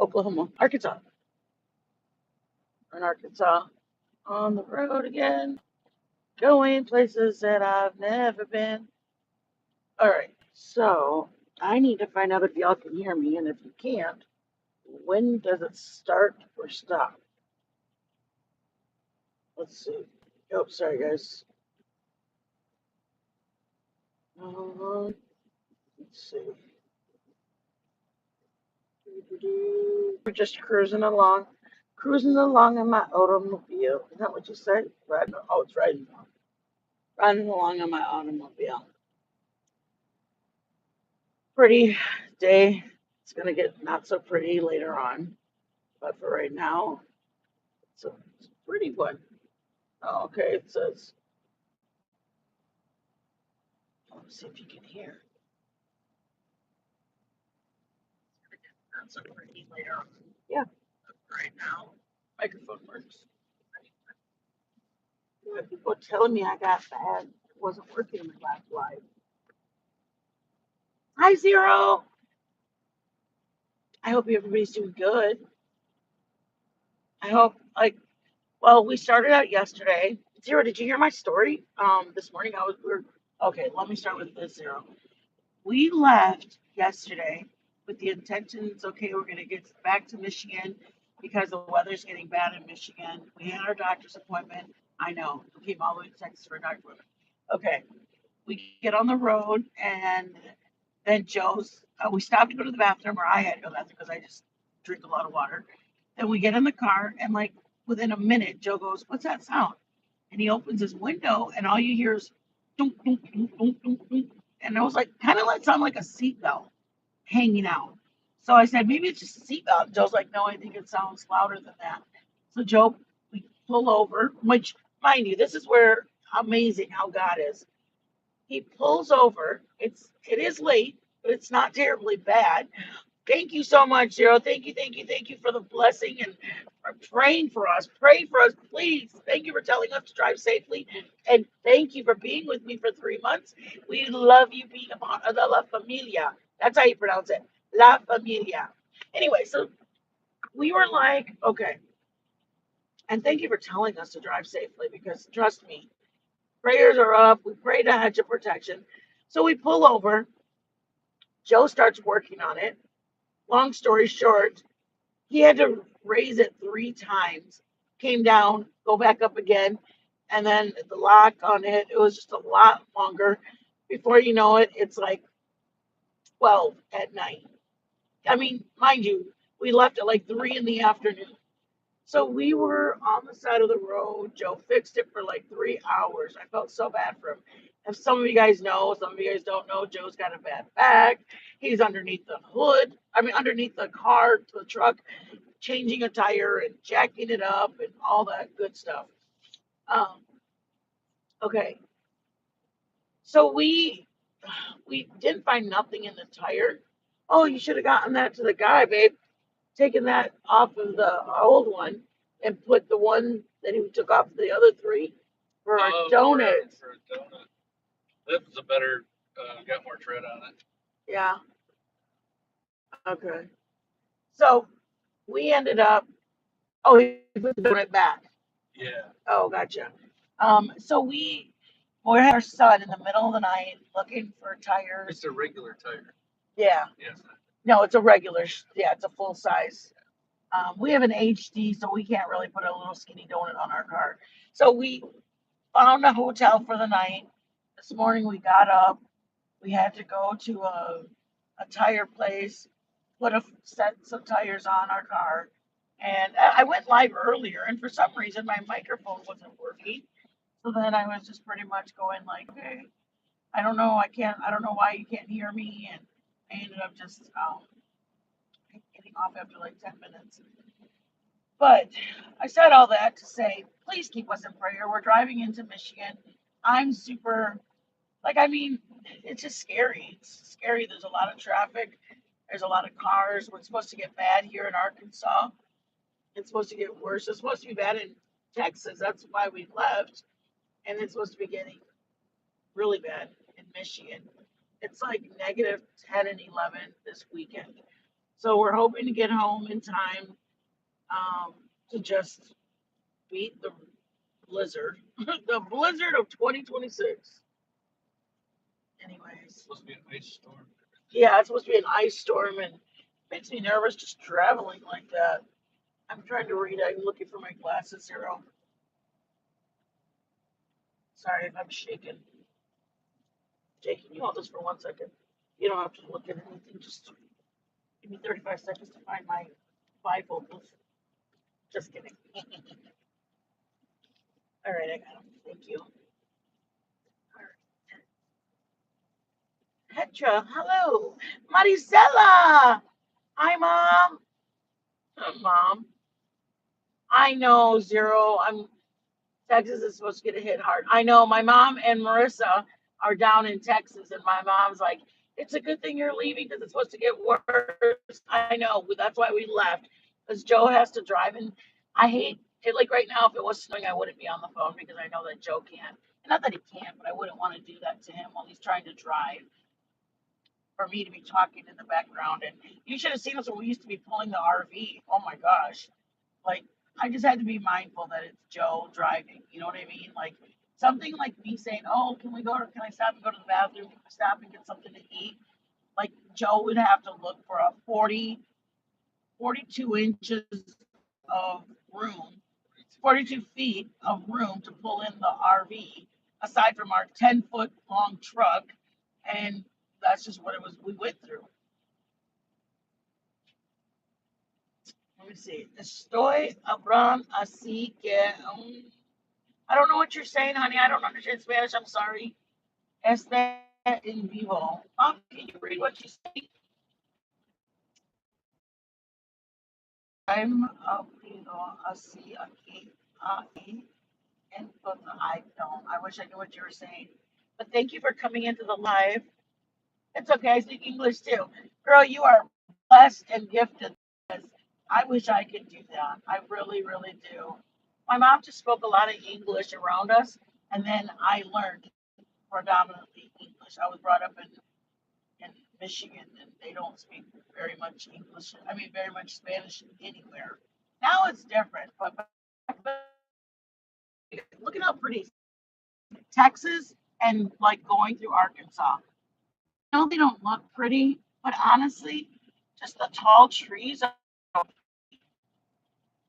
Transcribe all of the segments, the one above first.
Oklahoma, Arkansas. In Arkansas, on the road again, going places that I've never been. All right, so I need to find out if y'all can hear me, and if you can't, when does it start or stop? Let's see. Oh, sorry, guys. Let's see. We're just cruising along in my automobile. Is that what you said? Riding, oh, it's riding along in my automobile. Pretty day. It's gonna get not so pretty later on, but for right now, it's a pretty one. Oh, okay, it says. Let's see if you can hear. Not so pretty later on. Yeah, right now, microphone works. People telling me I got bad. It wasn't working in the last live. Hi, Zero. I hope everybody's doing good. I hope, well, we started out yesterday. Zero, did you hear my story? This morning okay, let me start with this, Zero. We left yesterday with the intentions, okay, we're gonna get back to Michigan because the weather's getting bad in Michigan. We had our doctor's appointment. I know, we came all the way to Texas for a doctor's appointment. Okay, we get on the road and then we stopped to go to the bathroom, or I had to go to the bathroom because I just drink a lot of water. Then we get in the car, and like within a minute, Joe goes, "What's that sound?" And he opens his window, and all you hear is dunk, dunk, dunk, dunk, dunk, dunk. And I was like, kind of like sound like a seatbelt hanging out. So I said, maybe it's just a seatbelt. And Joe's like, no, I think it sounds louder than that. So Joe, we pull over, which, mind you, this is where amazing how God is. He pulls over. It is late, but it's not terribly bad. Thank you so much, Zero. Thank you, thank you, thank you for the blessing and for praying for us. Pray for us, please. Thank you for telling us to drive safely. And thank you for being with me for 3 months. We love you being a part of the La Familia. That's how you pronounce it. La Familia. Anyway, so we were like, okay. And thank you for telling us to drive safely because trust me, prayers are up. We prayed a hedge of protection. So we pull over. Joe starts working on it. Long story short, he had to raise it 3 times, came down, go back up again, and then the lock on it, it was just a lot longer. Before you know it, it's like 12 at night. I mean, mind you, we left at like 3 in the afternoon. So we were on the side of the road. Joe fixed it for like 3 hours. I felt so bad for him. If some of you guys know, some of you guys don't know, Joe's got a bad back. He's underneath the hood. I mean, underneath the car, the truck, changing a tire and jacking it up and all that good stuff. Um, okay, so we didn't find nothing in the tire. Oh, you should have gotten that to the guy, babe. Taken that off of the old one and put the one that he took off the other 3 for our donut. For a donut. That was a better, got more tread on it. Yeah. Okay. So we ended up. Oh, he put the donut back. Yeah. Oh, gotcha. So we had our son in the middle of the night looking for tires. It's a regular tire. Yeah. Yes. No, it's a regular. Yeah, it's a full size. We have an HD, so we can't really put a little skinny donut on our car. So we found a hotel for the night. This morning we got up. We had to go to a tire place, set some tires on our car. And I went live earlier, and for some reason my microphone wasn't working. So then I was just pretty much going like, okay, I don't know why you can't hear me. And I ended up just getting off after like 10 minutes. But I said all that to say, please keep us in prayer. We're driving into Michigan. I'm super, I mean, it's just scary. It's scary. There's a lot of traffic. There's a lot of cars. We're supposed to get bad here in Arkansas. It's supposed to get worse. It's supposed to be bad in Texas. That's why we left. And it's supposed to be getting really bad in Michigan. It's like -10 and 11 this weekend. So we're hoping to get home in time um, to just beat the blizzard, the blizzard of 2026. Anyways, Supposed to be an ice storm. yeah, it's supposed to be an ice storm and makes me nervous just traveling like that. I'm trying to read. I'm looking for my glasses here. Oh, sorry if I'm shaking. Jake, can you hold this for 1 second? You don't have to look at anything. Just give me 35 seconds to find my bifocals. Just kidding. All right, I got them. Thank you. All right. Petra, hello. Marisela. Hi, Mom. Mom. I know, Zero. Texas is supposed to get hit hard. I know my mom and Marissa are down in Texas, and my mom's like, it's a good thing you're leaving because it's supposed to get worse. I know, but that's why we left because Joe has to drive, and I hate it. Like right now, if it was snowing, I wouldn't be on the phone because I know that Joe can't. And not that he can't, but I wouldn't want to do that to him while he's trying to drive for me to be talking in the background. And you should have seen us when we used to be pulling the RV. Oh my gosh. Like, I just had to be mindful that it's Joe driving. You know what I mean? Like, something like me saying, oh, can I stop and go to the bathroom? Can I stop and get something to eat? Like, Joe would have to look for a 42 inches of room, 42 feet of room to pull in the RV, aside from our 10-foot long truck. And that's just what it was we went through. Let me see. Estoy hablando así que. I don't know what you're saying, honey. I don't understand Spanish. I'm sorry. Este en vivo. Can you read what you say? I'm hablando así aquí. Aquí. And I don't. I wish I knew what you were saying. But thank you for coming into the live. It's okay. I speak English too. Girl, you are blessed and gifted. I wish I could do that. I really, really do. My mom just spoke a lot of English around us, and then I learned predominantly English. I was brought up in Michigan, and they don't speak very much English. I mean, very much Spanish anywhere. Now it's different, but look at how pretty Texas and like going through Arkansas. No, they don't look pretty, but honestly, just the tall trees.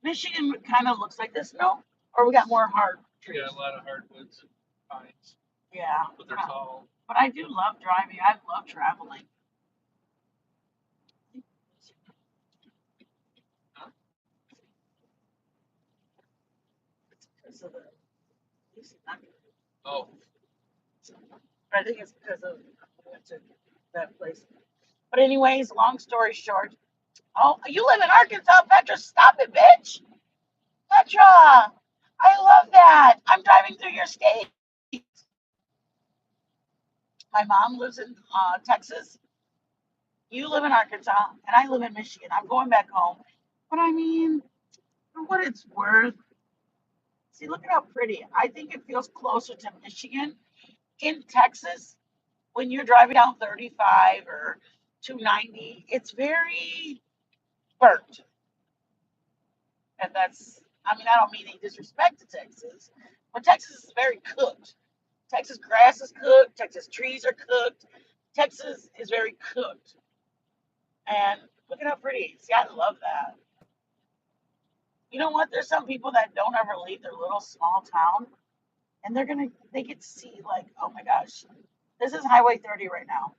Michigan kind of looks like this, no? Or we got more hard We trees. got a lot of hardwoods and pines, Yeah, but they're tall. but I do love driving. I love traveling. Because of the, Oh, I think it's because of I went to that place. But anyways, long story short. Oh, you live in Arkansas, Petra. Stop it, bitch. Petra, I love that. I'm driving through your state. My mom lives in Texas. You live in Arkansas, and I live in Michigan. I'm going back home. But I mean, for what it's worth, see, look at how pretty. I think it feels closer to Michigan. In Texas, when you're driving down 35 or 290, it's very burnt. And that's, I mean, I don't mean any disrespect to Texas, but Texas is very cooked. Texas grass is cooked. Texas trees are cooked. Texas is very cooked. And look at how pretty. See, I love that. You know what? There's some people that don't ever leave their little small town, and they get to see like, oh my gosh, this is Highway 30 right now.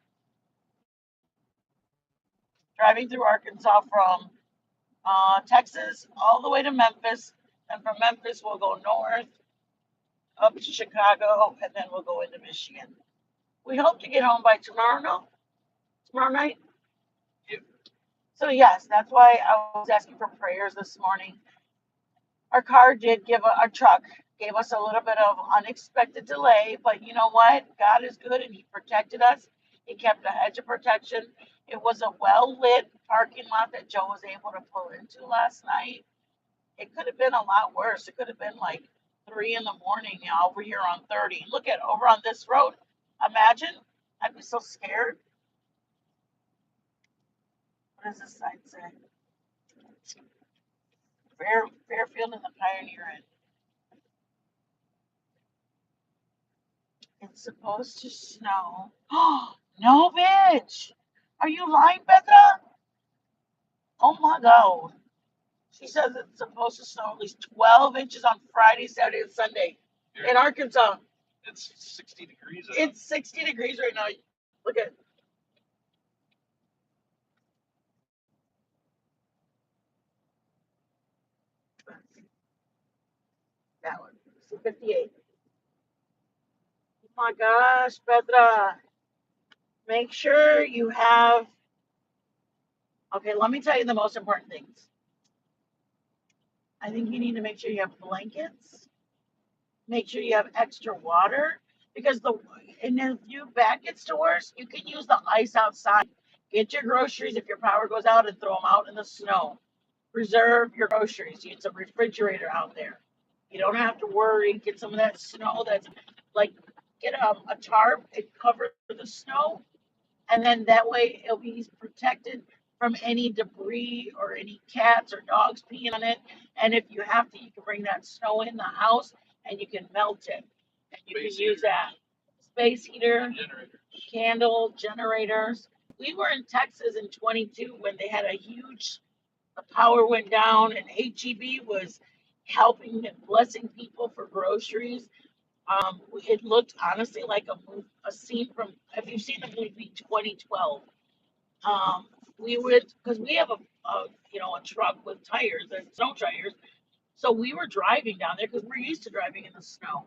Driving through Arkansas from Texas all the way to Memphis, and from Memphis we'll go north up to Chicago, and then we'll go into Michigan. We hope to get home by tomorrow. No, tomorrow night. yeah. So yes, that's why I was asking for prayers this morning. Our car did our truck gave us a little bit of unexpected delay, but you know what? God is good and He protected us. He kept a hedge of protection. It was a well lit parking lot that Joe was able to pull into last night. It could have been a lot worse. It could have been like 3 in the morning over here on 30. Look at over on this road. Imagine. I'd be so scared. What does this sign say? Fairfield and the Pioneer Inn. It's supposed to snow. Oh, no, bitch. Are you lying, Becca? Oh my God. She says it's supposed to snow at least 12 inches on Friday, Saturday, and Sunday in Arkansas. It's 60 degrees. It's 60 degrees right now. Look at that one. 58. Oh my gosh, Petra. Make sure you have. Okay, let me tell you the most important things. I think you need to make sure you have blankets. Make sure you have extra water because and if you bad gets to worse, you can use the ice outside. Get your groceries if your power goes out and throw them out in the snow. Preserve your groceries. Use a refrigerator out there. You don't have to worry. Get some of that snow that's like get a tarp and cover the snow, and then that way it'll be protected from any debris or any cats or dogs peeing on it. And if you have to, you can bring that snow in the house and you can melt it. And you can use that space heater, candle, generators. We were in Texas in 22 when they had a huge, the power went down and HEB was helping and blessing people for groceries. It looked honestly like a scene from, have you seen the movie 2012? We would, because we have a truck with tires and snow tires. So we were driving down there because we're used to driving in the snow.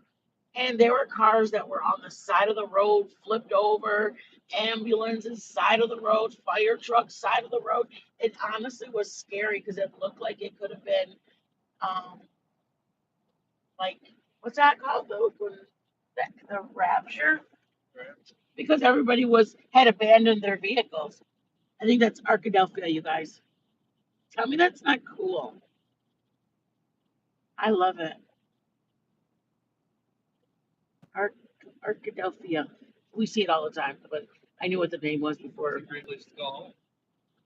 And there were cars that were on the side of the road, flipped over, ambulances, side of the road, fire trucks, side of the road. It honestly was scary because it looked like it could have been, um, like, what's that called? The rapture? Because everybody had abandoned their vehicles. I think that's Arkadelphia, you guys. Tell me that's not cool. I love it. Ark Arkadelphia. We see it all the time, but I knew what the name was before. It's a great place to go home.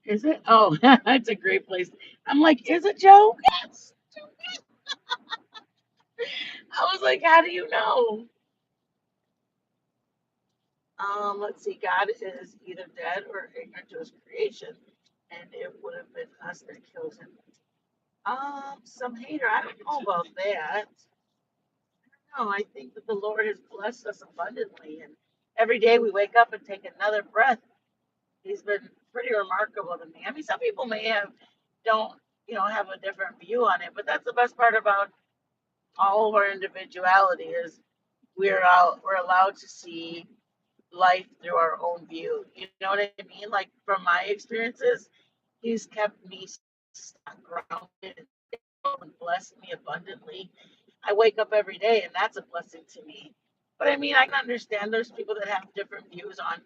Is it? Oh, it's a great place. I'm like, is it, Joe? Yes. I was like, how do you know? Let's see. God is either dead or ignorant to his creation, and it would have been us that kills him. Some hater. I don't know about that. No, I think that the Lord has blessed us abundantly, and every day we wake up and take another breath. He's been pretty remarkable to me. I mean, some people may don't, have a different view on it, but that's the best part about all of our individuality is we're allowed to see life through our own view. You know what I mean? Like from my experiences, he's kept me grounded and blessed me abundantly. I wake up every day and that's a blessing to me. But I mean, I can understand there's people that have different views on,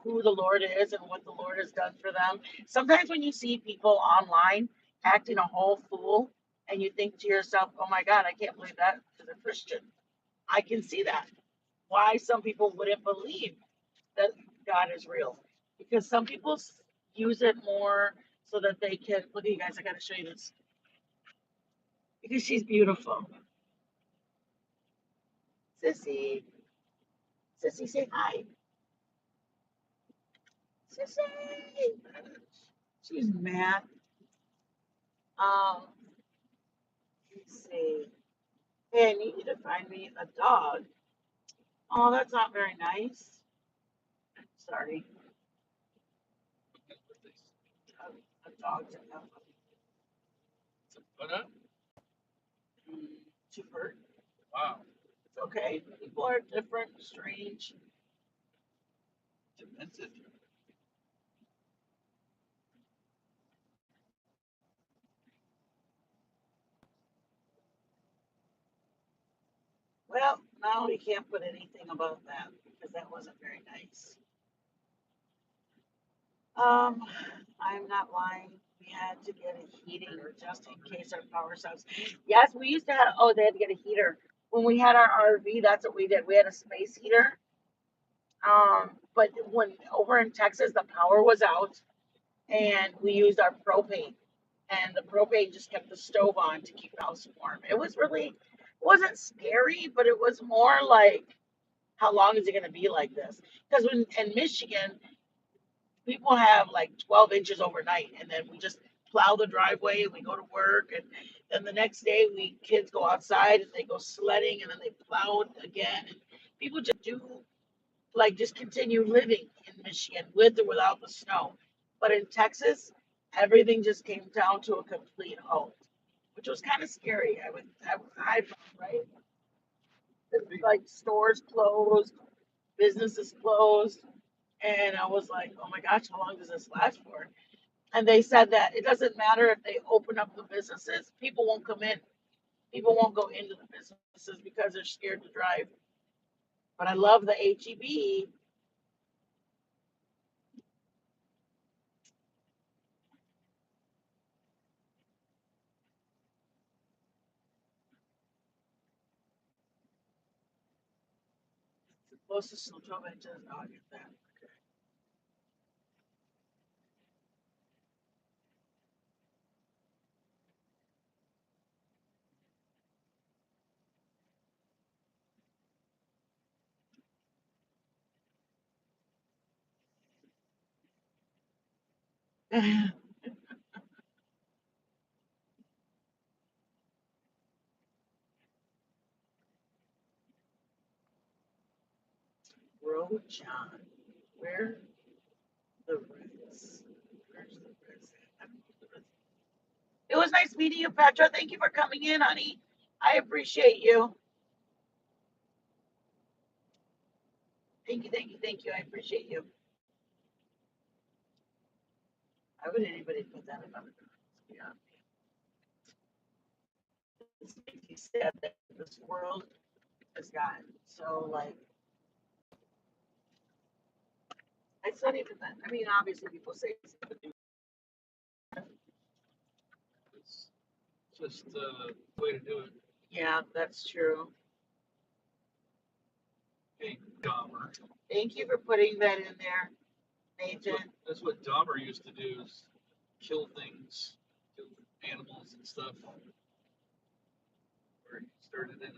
who the Lord is and what the Lord has done for them. Sometimes when you see people online acting a whole fool and you think to yourself, oh my God, I can't believe that is a Christian. I can see that. Why some people wouldn't believe that God is real. Because some people use it more so that they can look at you guys, I gotta show you this. Because she's beautiful. Sissy. Sissy, say hi. Sissy. She's mad. Um, let's see. Hey, I need you to find me a dog. Oh, that's not very nice. Sorry. A dog to have What up? to hurt. Wow. It's okay. People are different, strange. Demented. Well, now we can't put anything about that because that wasn't very nice. Um, I'm not lying. We had to get a heating just in case our power stops. Yes, we used to have, oh, they had to get a heater. When we had our RV, that's what we did. We had a space heater. But when over in Texas, the power was out and we used our propane, and the propane just kept the stove on to keep the house warm. It was really, it wasn't scary, but it was more like, how long is it going to be like this? Because when in Michigan, people have like 12 inches overnight, and then we just plow the driveway and we go to work, and then the next day we kids go outside and they go sledding, and then they plow it again, and people just do, like, just continue living in Michigan with or without the snow. But in Texas, everything just came down to a complete halt, which was kind of scary. I found, right? Like stores closed, businesses closed, and I was like, oh my gosh, how long does this last for? And they said that it doesn't matter if they open up the businesses, people won't come in. People won't go into the businesses because they're scared to drive. But I love the HEB. The closest to 12 inches. Oh, I get that. Okay. Bro John, where the Reds? Where's the Reds at? I don't know the Reds. It was nice meeting you, Petra. Thank you for coming in, honey. I appreciate you. Thank you, thank you, thank you. I appreciate you. Why would anybody put that about the Reds? Yeah. It makes me sad that this world has gotten so, like, it's not even that. I mean, obviously people say it's not the It's just the way to do it. yeah, that's true. Hey, Dahmer. Thank you for putting that in there, That's what, Nathan. that's what Dahmer used to do, is kill things, kill animals and stuff. Where he started in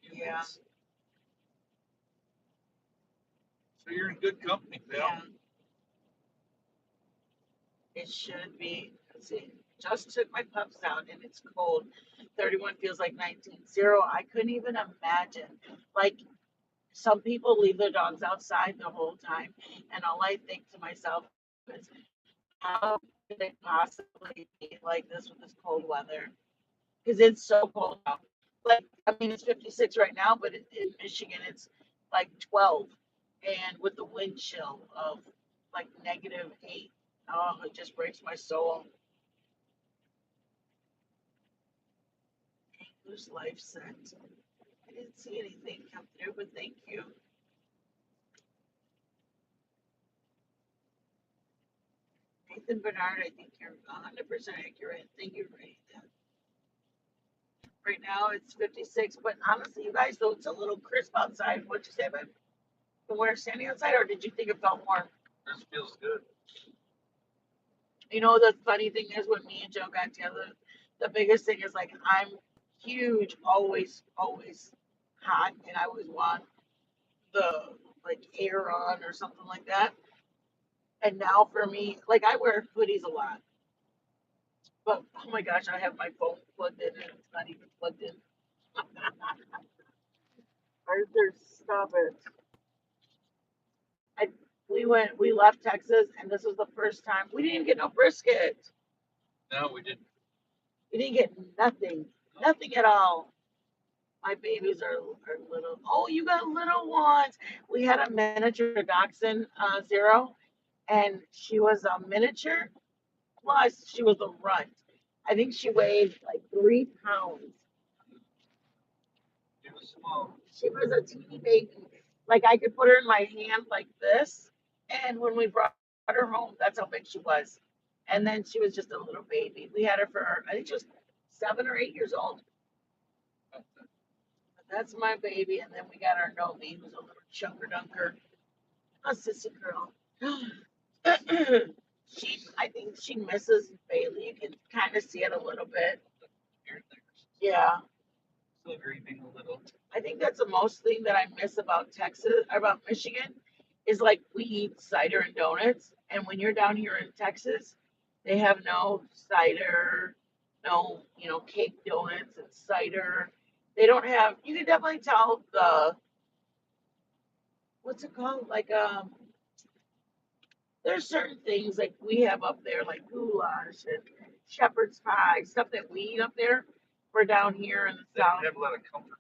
Yeah, humans. So you're in good company, pal. yeah. It should be. Let's see. Just took my pups out and it's cold. 31 feels like 19. Zero. I couldn't even imagine. Like, some people leave their dogs outside the whole time. And all I think to myself is, how could they possibly be like this with this cold weather? Because it's so cold out. Like, I mean, it's 56 right now, but in Michigan, it's like 12. And with the wind chill of like -8. Oh, it just breaks my soul. English Life sent. I didn't see anything come through, but thank you. Nathan Bernard, I think you're 100% accurate. Thank you for reading that. Right now it's 56, but honestly, you guys, though, it's a little crisp outside. What'd you say about when we're standing outside, or did you think it felt warm? This feels good. You know, the funny thing is, when me and Joe got together, the biggest thing is, like, I'm huge, always, always hot, and I always want the, like, air on or something like that. And now for me, like, I wear hoodies a lot, but oh my gosh, I have my phone plugged in and it's not even plugged in. Arthur, stop it. I we left Texas, and this was the first time we didn't even get no brisket. No, we didn't. We didn't get nothing, nothing at all. My babies are little. Oh, you got little ones. We had a miniature dachshund, Zero, and she was a miniature. Plus, she was a runt. I think she weighed like 3 pounds. It was small. She was a teeny baby. Like, I could put her in my hand like this. And when we brought her home, that's how big she was. And then she was just a little baby. We had her for, I think she was 7 or 8 years old. But that's my baby. And then we got our Novi, who's a little chunker dunker, a sissy girl. I think she misses Bailey. You can kind of see it a little bit. Here and there. Yeah. Still grieving a little. I think that's the most thing that I miss about Texas, about Michigan, is like we eat cider and donuts. And when you're down here in Texas, they have no cider, no, cake donuts and cider. They don't have, you can definitely tell what's it called? Like, there's certain things like we have up there, like goulash and shepherd's pie, stuff that we eat up there. We're down here in the They south. have a lot of comfort.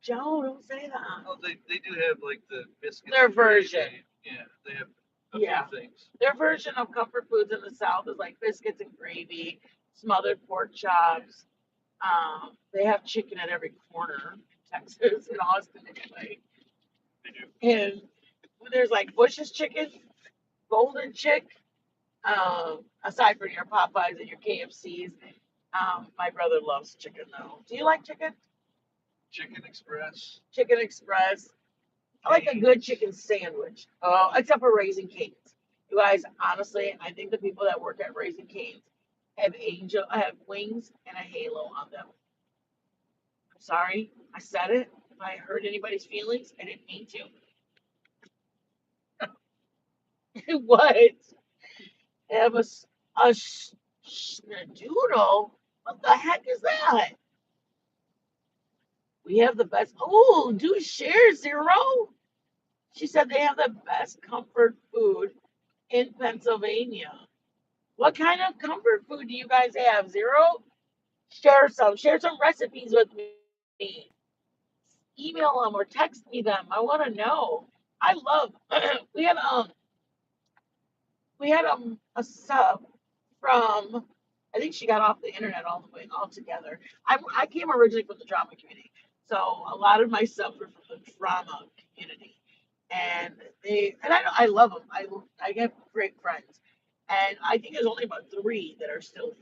Joe, don't say that. Oh, they do have like the biscuits. Their and gravy. version. Yeah, they have a Yeah. few things. Their version of comfort foods in the South is like biscuits and gravy, smothered pork chops. They have chicken at every corner in Texas, in Austin anyway. They do. And there's like Bush's chicken, Golden Chick, aside from your Popeyes and your KFCs. My brother loves chicken though. Do you like chicken? Chicken Express. Chicken Express. I like a good chicken sandwich. Oh, except for Raising Cane's. You guys, honestly, I think the people that work at Raising Cane's have wings and a halo on them. I'm sorry, I said it. If I hurt anybody's feelings, I didn't mean to. What? They have a schnadoodle? What the heck is that? We have the best. Oh, do share Zero. She said they have the best comfort food in Pennsylvania. What kind of comfort food do you guys have? Zero? Share some recipes with me. Email them or text me them. I want to know. I love. we had a sub from. I think she got off the internet all the way altogether. I came originally from the drama community, so a lot of my subs were from the drama community, and I love them. I have great friends, and I think there's only about three that are still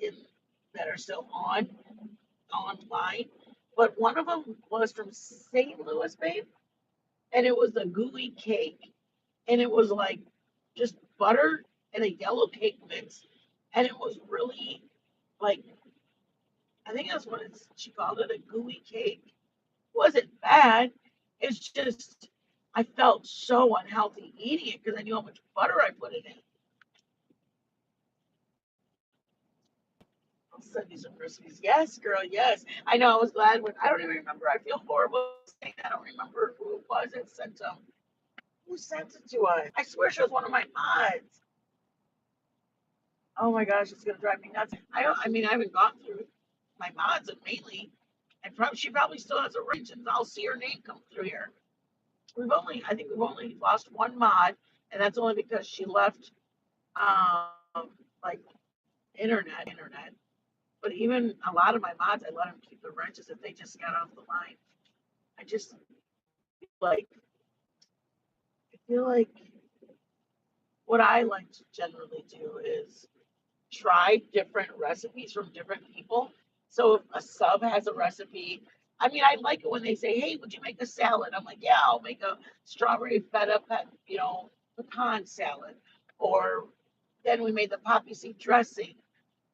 online. But one of them was from St. Louis, babe, and it was a gooey cake, and it was like just butter and a yellow cake mix, and it was really like I think that's what she called it, a gooey cake. It wasn't bad. It's just I felt so unhealthy eating it because I knew how much butter I put in it. I'll send you some recipes. Yes, girl. Yes, I know. I was glad when I don't even remember. I feel horrible saying I don't remember who it was that sent them. Who sent it to us? I swear she was one of my mods. Oh my gosh, it's gonna drive me nuts. I don't. I mean, I haven't gone through my mods and mainly, and she probably still has a range, and I'll see her name come through here. I think we've only lost one mod, and that's only because she left, like internet. But even a lot of my mods, I let them keep the wrenches if they just got off the line. I just like, I feel like what I like to generally do is try different recipes from different people. So if a sub has a recipe, I mean, I like it when they say, "Hey, would you make a salad?" I'm like, "Yeah, I'll make a strawberry pecan salad." Or then we made the poppy seed dressing.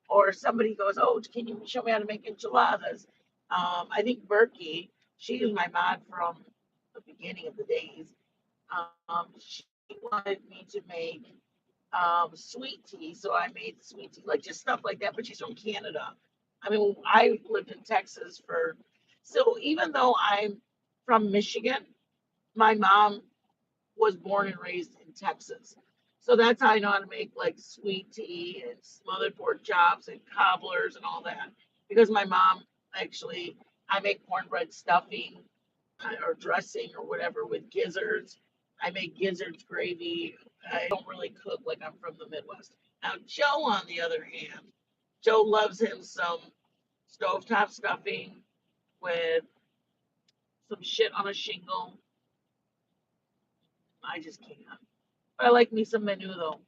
Or somebody goes, "Oh, can you show me how to make enchiladas?" I think Berkey, she was my mod from the beginning of the days. She wanted me to make sweet tea, so I made sweet tea, like just stuff like that. But she's from Canada. I mean, I lived in Texas so even though I'm from Michigan, my mom was born and raised in Texas. So that's how I know how to make like sweet tea and smothered pork chops and cobblers and all that. Because my mom actually, I make cornbread stuffing or dressing or whatever with gizzards. I make gizzards gravy. I don't really cook like I'm from the Midwest. Now, Joe, on the other hand, Joe loves him some stovetop stuffing with some shit on a shingle. I just can't. But I like me some menudo.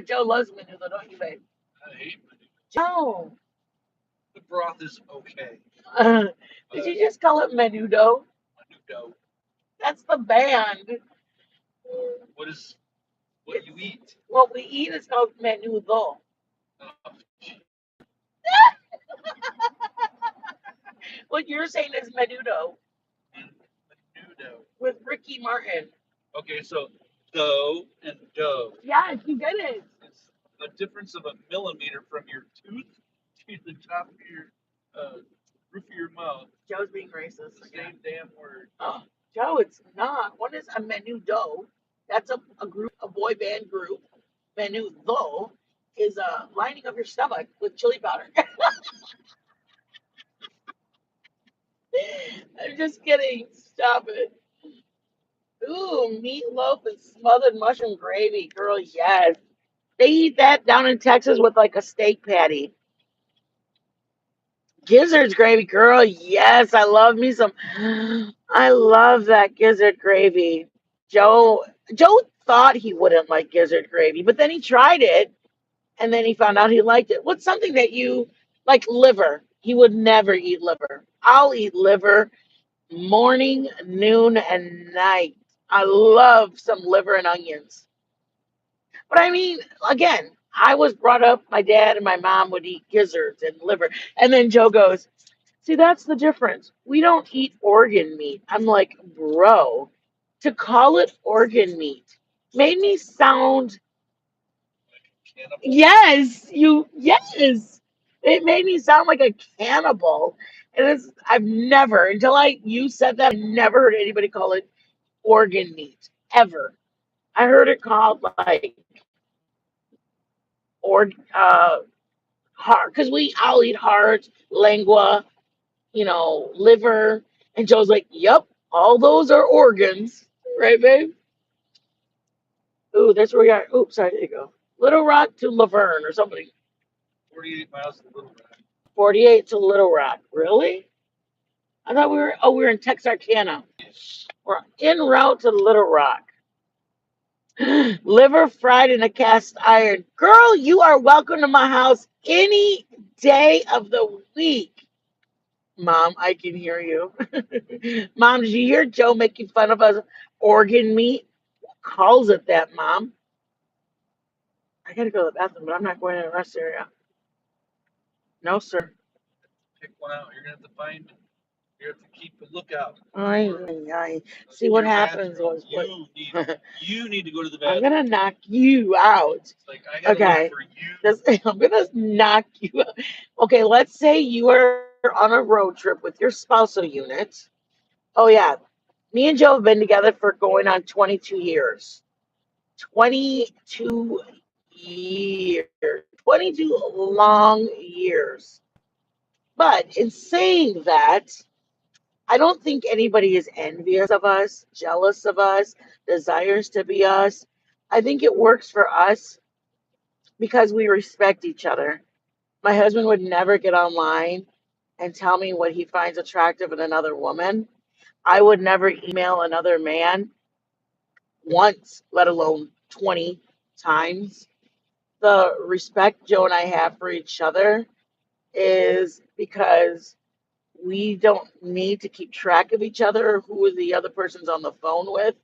Joe loves menudo, don't you, babe? I hate Joe, the broth is okay. did you just call it menudo? Menudo. That's the band. What is What you eat. What we eat is called menudo. Oh, What you're saying is menudo menudo. with Ricky Martin. Okay, so dough and dough. Yes, you get it. It's a difference of a millimeter from your tooth to the top of your roof of your mouth. Joe's being racist The again. same damn word. Oh, Joe, it's not. What is a menudo? That's a group, a boy band group. Menudo is lining up your stomach with chili powder. I'm just kidding. Stop it. Ooh, meatloaf and smothered mushroom gravy. Girl, yes. They eat that down in Texas with like a steak patty. Gizzards gravy, girl. Yes, I love me some. I love that gizzard gravy. Joe thought he wouldn't like gizzard gravy, but then he tried it and then he found out he liked it. What's something that you like? Liver. He would never eat liver. I'll eat liver morning, noon, and night. I love some liver and onions. But I mean, again, I was brought up, my dad and my mom would eat gizzards and liver. And then Joe goes, see, that's the difference. We don't eat organ meat. I'm like, bro, to call it organ meat made me sound, Cannibal. yes. It made me sound like a cannibal. And I've never, you said that, I've never heard anybody call it organ meat, ever. I heard it called like, or heart, because I'll eat heart, lingua, liver. And Joe's like, yep, all those are organs, right, babe? Ooh, that's where we are. Oops, sorry, there you go. Little Rock to Laverne or something. 48 miles to Little Rock. 48 to Little Rock. Really? I thought we were in Texarkana. We're en route to Little Rock. Liver fried in a cast iron. Girl, you are welcome to my house any day of the week. Mom, I can hear you. Mom, did you hear Joe making fun of us organ meat? Calls it that, Mom. I gotta go to the bathroom, but I'm not going to the rest area. No, sir. Pick one out. You're gonna have to find. You have to keep a lookout. I see what Your happens bathroom. was what You need to go to the I'm bathroom. gonna knock you out. It's like I gotta Okay. look for you. I'm gonna knock you out. Okay, let's say you are on a road trip with your spousal unit. Oh yeah. Me and Joe have been together for going on 22 years. 22 years. 22 long years. But in saying that, I don't think anybody is envious of us, jealous of us, desires to be us. I think it works for us because we respect each other. My husband would never get online and tell me what he finds attractive in another woman. I would never email another man once, let alone 20 times. The respect Joe and I have for each other is because we don't need to keep track of each other or who the other person's on the phone with.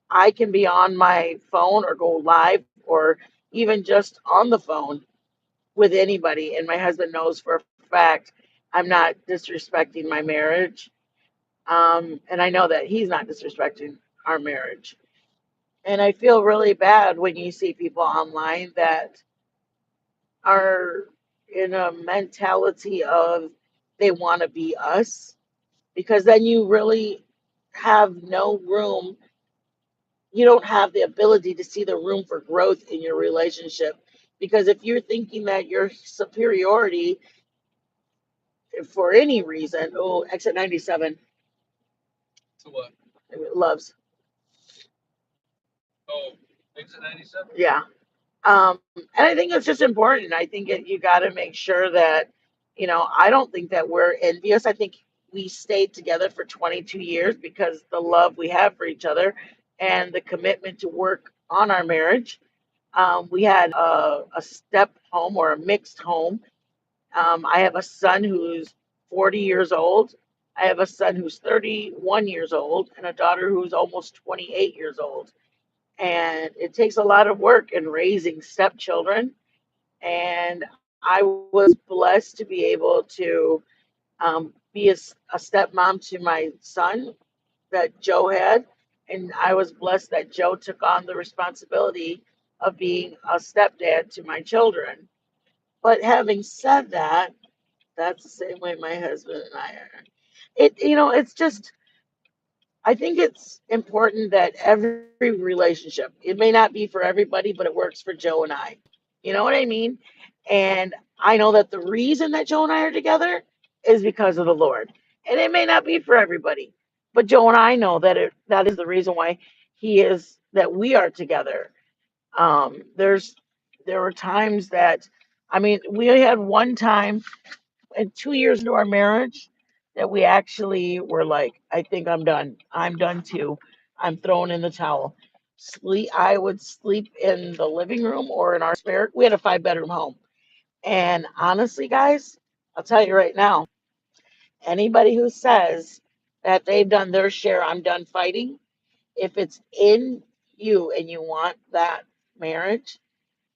I can be on my phone or go live or even just on the phone with anybody. And my husband knows for a fact I'm not disrespecting my marriage. And I know that he's not disrespecting our marriage. And I feel really bad when you see people online that are in a mentality of they want to be us, because then you really have no room. You don't have the ability to see the room for growth in your relationship. Because if you're thinking that your superiority for any reason, oh, exit 97 To what? loves. Oh, exit 97. Yeah. And I think it's just important. I think you got to make sure that, I don't think that we're envious. I think we stayed together for 22 years because the love we have for each other and the commitment to work on our marriage. We had a step home or a mixed home. I have a son who's 40 years old. I have a son who's 31 years old and a daughter who's almost 28 years old. And it takes a lot of work in raising stepchildren. And I was blessed to be able to be a stepmom to my son that Joe had. And I was blessed that Joe took on the responsibility of being a stepdad to my children. But having said that, that's the same way my husband and I are. It's just, I think it's important that every relationship, it may not be for everybody, but it works for Joe and I. You know what I mean? And I know that the reason that Joe and I are together is because of the Lord. And it may not be for everybody, but Joe and I know that is the reason why that we are together. Um, there's there were times that, I mean, we had one time in 2 years into our marriage that we actually were like, I think I'm done. I'm done too. I'm throwing in the towel. I would sleep in the living room or in our spare. We had a 5 bedroom home. And honestly, guys, I'll tell you right now, anybody who says that they've done their share, I'm done fighting, if it's in you and you want that marriage,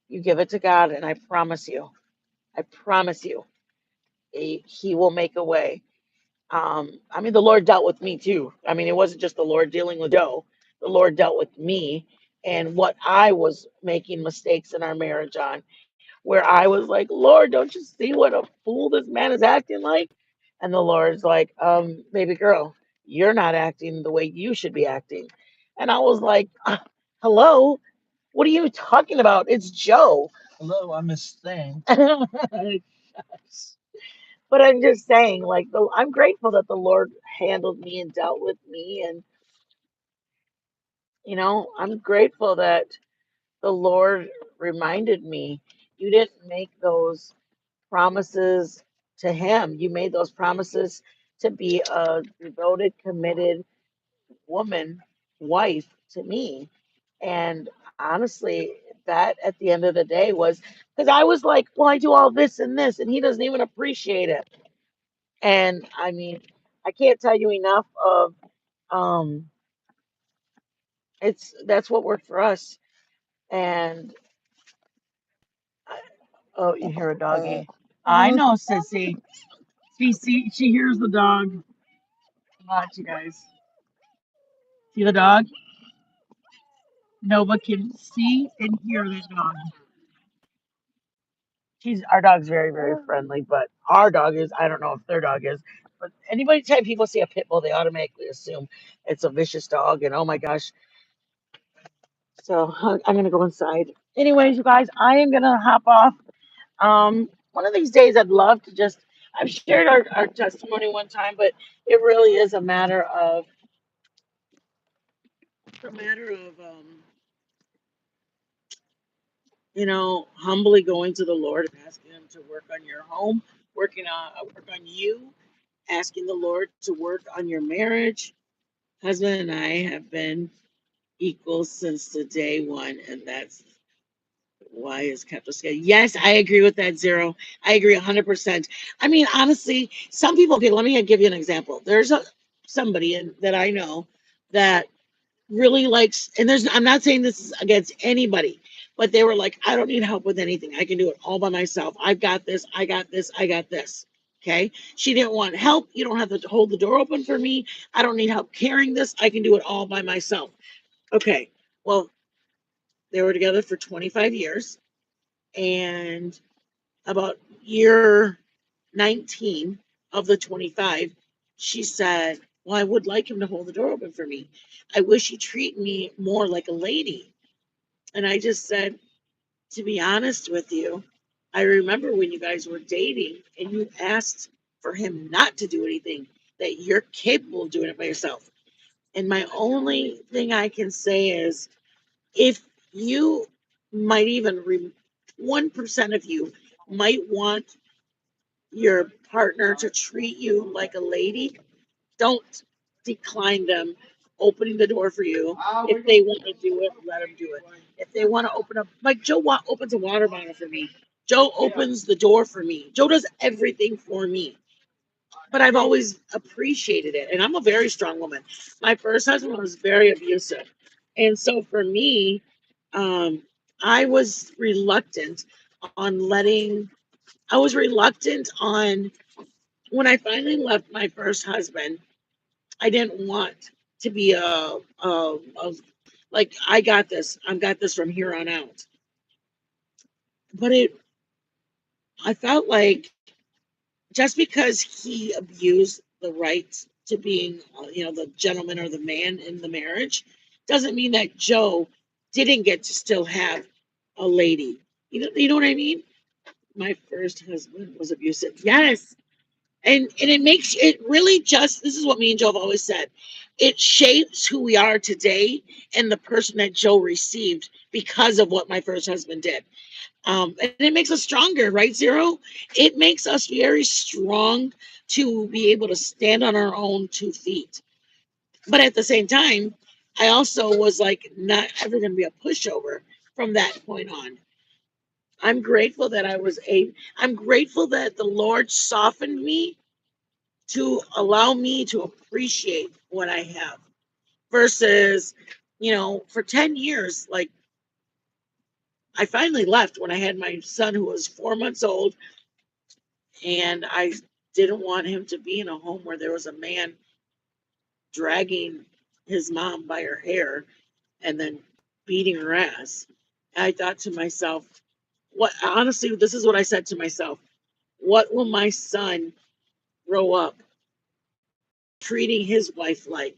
you give it to God. And I promise you, he will make a way. I mean, the Lord dealt with me too. I mean, it wasn't just the Lord dealing with Joe. The Lord dealt with me and what I was making mistakes in our marriage on, where I was like, Lord, don't you see what a fool this man is acting like? And the Lord's like, baby girl, you're not acting the way you should be acting. And I was like, hello, what are you talking about? It's Joe. Hello, I'm Miss Thing. But I'm just saying, like, I'm grateful that the Lord handled me and dealt with me. And, I'm grateful that the Lord reminded me, you didn't make those promises to Him. You made those promises to be a devoted, committed woman, wife to me. And honestly, that at the end of the day was because I was like, well, I do all this and this, and He doesn't even appreciate it. And I mean, I can't tell you enough of um that's what worked for us. And oh, you hear a doggy. I know, sissy. She hears the dog. Watch, you guys. See the dog? Nova can see and hear the dog. Our dog's very, very friendly, but our dog is, I don't know if their dog is. But anybody time people see a pit bull, they automatically assume it's a vicious dog, and oh my gosh. So I'm gonna go inside. Anyways, you guys, I am gonna hop off. One of these days, I'd love to just. I've shared our testimony one time, but it really is a matter of humbly going to the Lord and asking Him to work on your home, work on you, asking the Lord to work on your marriage. Husband and I have been equal since the day one, and that's why is kept us together. Yes, I agree with that, Zero. I agree 100%. I mean, honestly, some people. Okay, let me give you an example. There's somebody that I know that really likes, and I'm not saying this is against anybody, but they were like, I don't need help with anything. I can do it all by myself. I've got this. I got this. I got this. Okay. She didn't want help. You don't have to hold the door open for me. I don't need help carrying this. I can do it all by myself. Okay. Well, they were together for 25 years. And about year 19 of the 25, she said, well, I would like him to hold the door open for me. I wish he'd treat me more like a lady. And I just said, to be honest with you, I remember when you guys were dating and you asked for him not to do anything, that you're capable of doing it by yourself. And my only thing I can say is if you might even, 1% of you might want your partner to treat you like a lady, don't decline them opening the door for you. If they want to do it, let them do it. If they want to open up, like Joe opens a water bottle for me. Joe opens the door for me. Joe does everything for me. But I've always appreciated it. And I'm a very strong woman. My first husband was very abusive. And so for me, um, I was reluctant on letting, I was reluctant on when I finally left my first husband. I didn't want to be a like I got this. I've got this from here on out. But I felt like just because he abused the rights to being, the gentleman or the man in the marriage, doesn't mean that Joe didn't get to still have a lady. You know what I mean? My first husband was abusive. Yes. And it makes it really just, this is what me and Joe have always said. It shapes who we are today and the person that Joe received because of what my first husband did. And it makes us stronger, right, Zero? It makes us very strong to be able to stand on our own 2 feet. But at the same time, I also was like not ever going to be a pushover from that point on. I'm grateful that I'm grateful that the Lord softened me to allow me to appreciate what I have versus, for 10 years, like I finally left when I had my son who was 4 months old, and I didn't want him to be in a home where there was a man dragging his mom by her hair and then beating her ass. I thought to myself, what honestly, this is what I said to myself. What will my son grow up treating his wife like?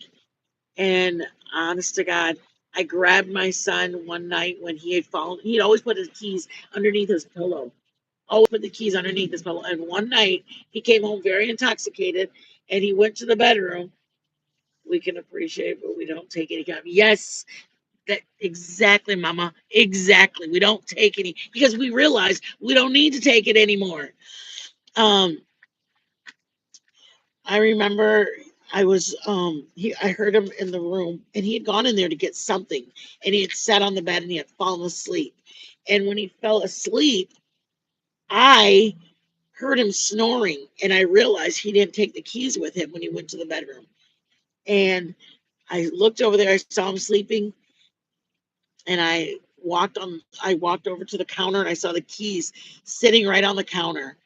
And honest to God, I grabbed my son one night when he had fallen. He'd always put his keys underneath his pillow. Always put the keys underneath his pillow. And one night he came home very intoxicated and he went to the bedroom. We can appreciate, but we don't take any kind. Yes, that exactly, Mama. Exactly. We don't take any because we realize we don't need to take it anymore. Um, I remember I heard him in the room and he had gone in there to get something and he had sat on the bed and he had fallen asleep. And when he fell asleep, I heard him snoring and I realized he didn't take the keys with him when he went to the bedroom. And I looked over there, I saw him sleeping, and I walked over to the counter and I saw the keys sitting right on the counter.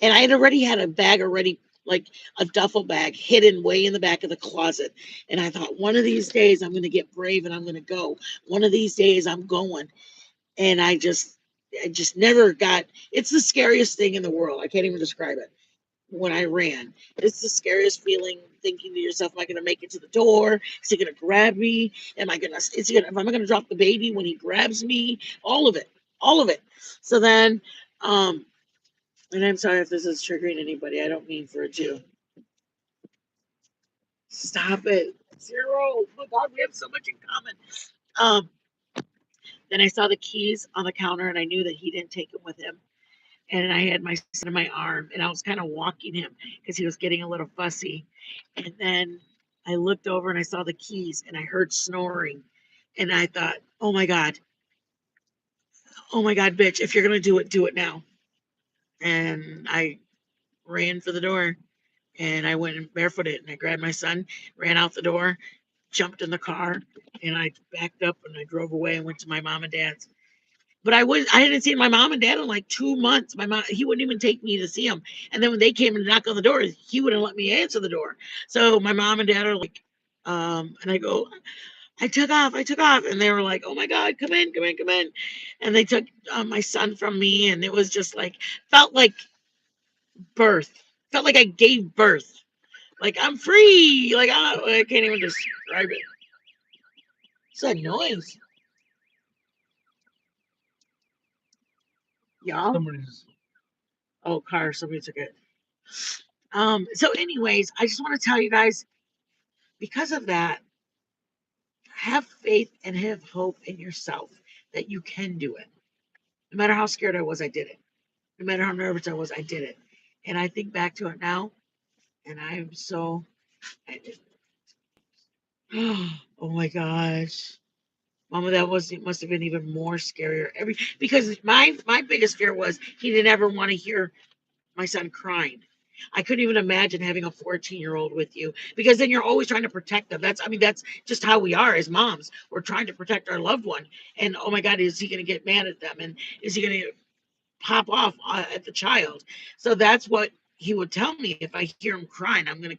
And I had already had a bag already, like a duffel bag hidden way in the back of the closet. And I thought, one of these days I'm going to get brave and I'm going to go. One of these days I'm going. And I just never got, it's the scariest thing in the world. I can't even describe it. When I ran, it's the scariest feeling thinking to yourself, am I going to make it to the door? Is he going to grab me? Am I going to drop the baby when he grabs me? All of it, all of it. So then, um, and I'm sorry if this is triggering anybody. I don't mean for it to. Stop it. Zero. Oh my God, we have so much in common. Um, then I saw the keys on the counter and I knew that he didn't take them with him. And I had my son in my arm and I was kind of walking him because he was getting a little fussy. And then I looked over and I saw the keys and I heard snoring. And I thought, oh my God, bitch, if you're going to do it now. And I ran for the door and I went barefooted and I grabbed my son, ran out the door, jumped in the car, and I backed up and I drove away and went to my mom and dad's. But I hadn't seen my mom and dad in like 2 months. He wouldn't even take me to see him. And then when they came and knocked on the door, he wouldn't let me answer the door. So my mom and dad are like, and I go, I took off. And they were like, oh my God, come in, come in, come in. And they took my son from me. And it was just like, felt like birth, felt like I gave birth. Like I'm free. Like I can't even describe it. It's a noise, y'all. Somebody's Oh, car, somebody took it. So anyways, I just want to tell you guys, because of that, have faith and have hope in yourself that you can do it. No matter how scared I was, I did it. No matter how nervous I was, I did it. And I think back to it now, and I'm so I did. Oh my gosh. Mama, that was it must have been even more scarier. Because my biggest fear was he didn't ever want to hear my son crying. I couldn't even imagine having a 14-year-old with you because then you're always trying to protect them. That's, I mean, that's just how we are as moms. We're trying to protect our loved one. And oh my God, is he going to get mad at them? And is he going to pop off at the child? So that's what he would tell me. If I hear him crying, I'm gonna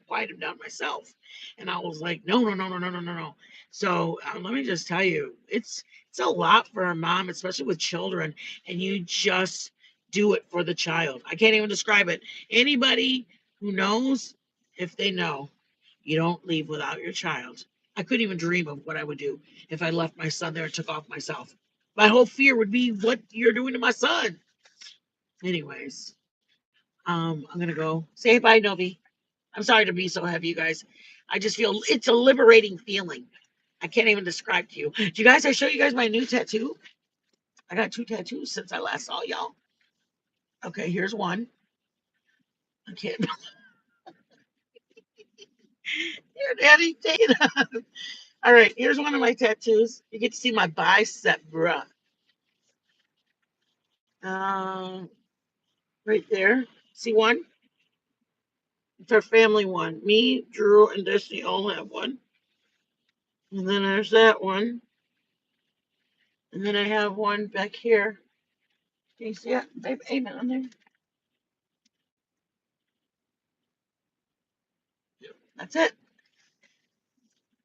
quiet him down myself. And I was like, no, no, no, no, no, no, no, no. So let me just tell you, it's a lot for a mom, especially with children, and you just do it for the child. I can't even describe it. Anybody who knows, if they know, you don't leave without your child. I couldn't even dream of what I would do if I left my son there and took off myself. My whole fear would be what you're doing to my son. Anyways, I'm gonna go say bye, Novi. I'm sorry to be so heavy, you guys. I just feel it's a liberating feeling. I can't even describe to you. Do you guys, I show you guys my new tattoo? I got 2 tattoos since I last saw y'all. Okay, here's one. I can't. Here, Daddy, take it off. All right, here's one of my tattoos. You get to see my bicep, bruh. Um, right there. See one? It's our family one. Me, Drew, and Destiny all have one. And then there's that one. And then I have one back here. Can you see it? Babe, amen on there. That's it.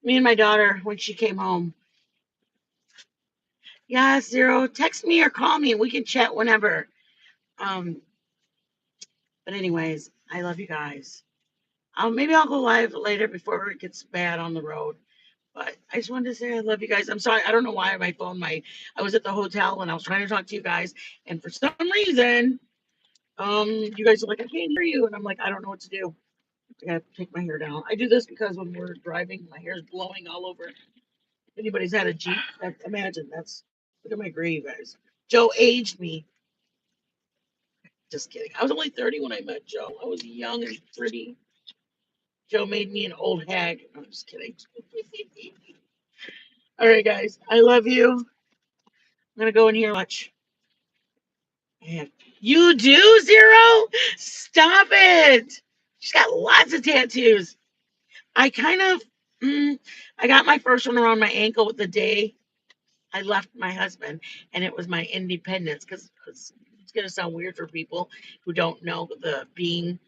Me and my daughter, when she came home. Yeah, Zero, text me or call me. We can chat whenever. Um, but anyways, I love you guys. Maybe I'll go live later before it gets bad on the road. But I just wanted to say I love you guys. I'm sorry, I don't know why my phone, I was at the hotel and I was trying to talk to you guys, and for some reason, you guys are like, I can't hear you, and I'm like, I don't know what to do. I gotta take my hair down. I do this because when we're driving, my hair is blowing all over. If anybody's had a Jeep, imagine that's, look at my gray, you guys. Joe aged me. Just kidding. I was only 30 when I met Joe. I was young and pretty. Joe made me an old hag. I'm just kidding. All right, guys. I love you. I'm gonna go in here and watch. Man, you do, Zero? Stop it. She's got lots of tattoos. I kind of, I got my first one around my ankle with the day I left my husband, and it was my independence. Because it's gonna sound weird for people who don't know the being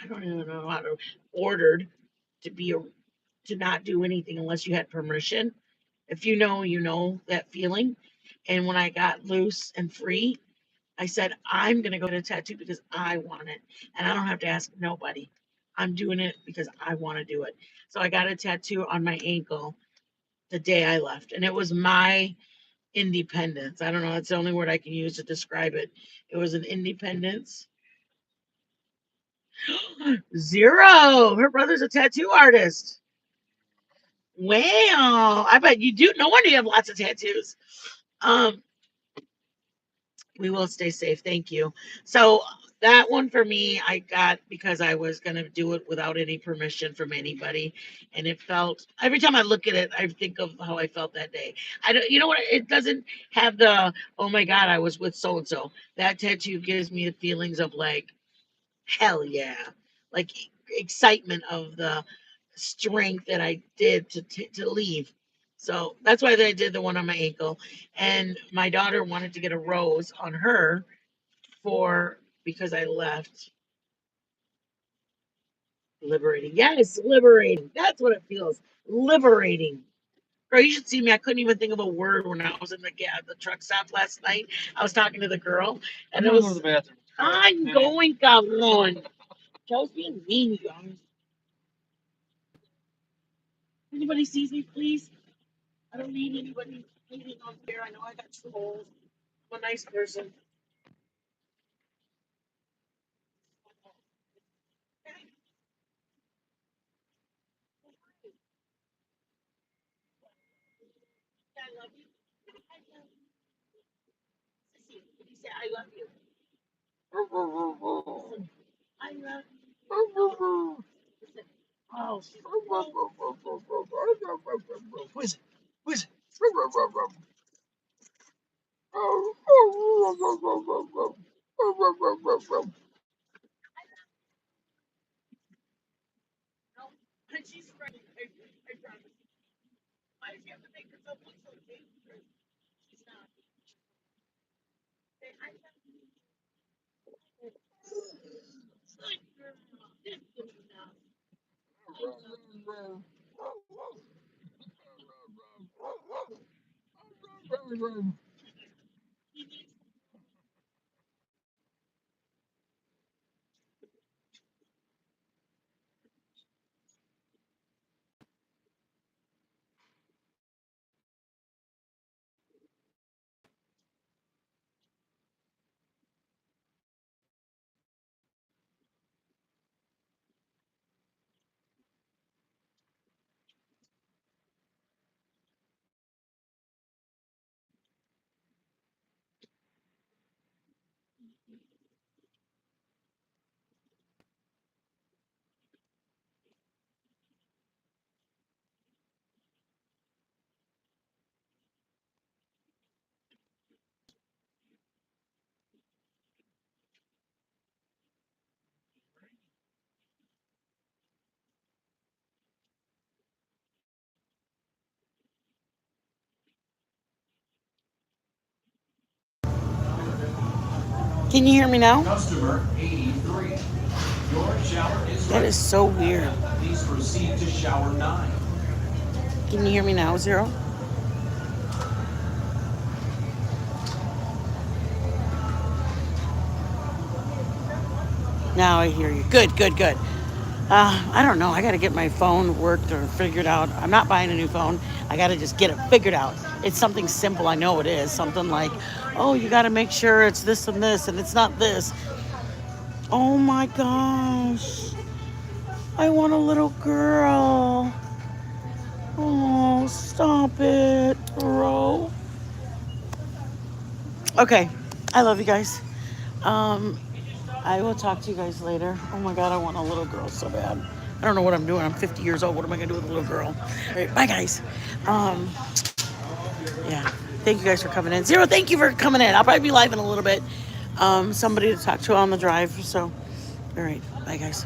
I don't even know how to ordered to be a to not do anything unless you had permission. If you know, you know that feeling. And when I got loose and free, I said, I'm gonna go to a tattoo because I want it. And I don't have to ask nobody. I'm doing it because I want to do it. So I got a tattoo on my ankle the day I left. And it was my independence. I don't know, that's the only word I can use to describe it. It was an independence. Zero. Her brother's a tattoo artist. Wow. I bet you do. No wonder you have lots of tattoos. Um, we will stay safe. Thank you. So that one for me, I got because I was gonna do it without any permission from anybody, and it felt every time I look at it, I think of how I felt that day. I don't, you know what? It doesn't have the oh my God, I was with so and so. That tattoo gives me the feelings of like hell yeah, like excitement of the strength that I did to leave. So that's why I did the one on my ankle. And my daughter wanted to get a rose on her for because I left. Liberating. Yes, liberating. That's what it feels. Liberating. Girl, you should see me. I couldn't even think of a word when I was in the truck stop last night. I was talking to the girl, and it I'm gonna go to was the bathroom. I'm going, come on. Joe's being mean, you guys. Anybody sees me, please? I don't need anybody hating on there. I know I got trolls. I'm a nice person. I love you. I love you. Sissy, did you say I love you? Listen, I love you. Listen. Oh, Who is it? Who is it? she's friendly. I promise. Why does she have to make herself look so dangerous? She's not. I Can you hear me now? Customer 83. Your shower is that is so weird. Please proceed to shower 9. Can you hear me now, Zero? Now I hear you. Good. I don't know. I got to get my phone worked or figured out. I'm not buying a new phone. I got to just get it figured out. It's something simple. I know it is. Something like, oh, you got to make sure it's this and this, and it's not this. Oh my gosh. I want a little girl. Oh, stop it, bro. Okay. I love you guys. I will talk to you guys later. Oh my God, I want a little girl so bad. I don't know what I'm doing. I'm 50 years old. What am I going to do with a little girl? All right, bye, guys. Yeah. Thank you guys for coming in. Zero, thank you for coming in. I'll probably be live in a little bit. Somebody to talk to on the drive. So, all right. Bye, guys.